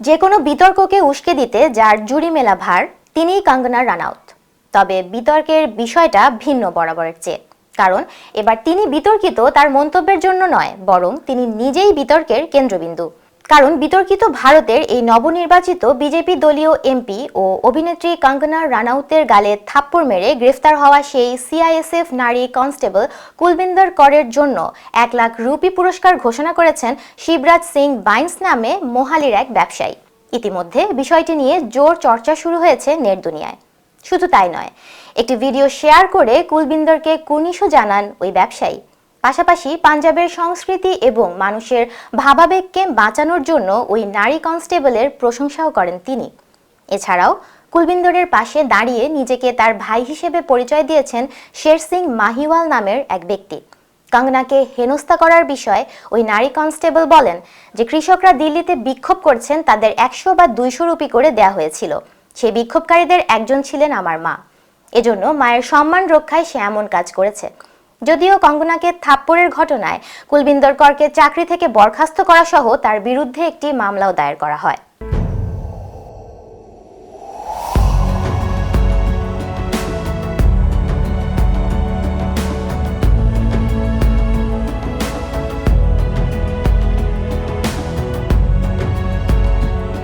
যে কোনো বিতর্ককে উস্কে দিতে যার জুড়ি মেলা ভার তিনিই কঙ্গনা রানাউত। তবে বিতর্কের বিষয়টা ভিন্ন বরাবরের চেয়ে, কারণ এবার তিনি বিতর্কিত তার মন্তব্যের জন্য নয়, বরং তিনি নিজেই বিতর্কের কেন্দ্রবিন্দু। কারণ বিতর্কিত ভারতের এই নবনির্বাচিত বিজেপি দলীয় এমপি ও অভিনেত্রী কঙ্গনা রানাউতের গালে থাপ্পড় মেরে গ্রেফতার হওয়া সেই সিআইএসএফ নারী কনস্টেবল কুলবিন্দর করের জন্য 1 লাখ রুপি পুরস্কার ঘোষণা করেছেন শিবরাজ সিং বাইন্স নামে মোহালির এক ব্যবসায়ী। ইতিমধ্যে বিষয়টি নিয়ে জোর চর্চা শুরু হয়েছে নেট দুনিয়ায়। শুধু তাই নয়, একটি ভিডিও শেয়ার করে কুলবিন্দরকে কুর্নিশও জানান ওই ব্যবসায়ী। পাশাপাশি পাঞ্জাবের সংস্কৃতি এবং মানুষের ভাবাবেগকে বাঁচানোর জন্য ওই নারী কনস্টেবলের প্রশংসাও করেন তিনি। এছাড়াও কুলবিন্দরের পাশে দাঁড়িয়ে নিজেকে তার ভাই হিসেবে পরিচয় দিয়েছেন শের সিং মাহিওয়াল নামের এক ব্যক্তি। কঙ্গনাকে হেনস্থা করার বিষয়ে ওই নারী কনস্টেবল বলেন যে কৃষকরা দিল্লিতে বিক্ষোভ করছেন, তাদের 100 বা 200 রুপি করে দেয়া হয়েছিল। সেই বিক্ষোভকারীদের একজন ছিলেন আমার মা। এজন্য মায়ের সম্মান রক্ষায় সে এমন কাজ করেছে। যদিও কঙ্গনাকে থাপ্পড়ের ঘটনায় কুলবিন্দর করকে চাকরি থেকে বরখাস্ত করা সহ তার বিরুদ্ধে একটি মামলাও দায়ের করা হয়।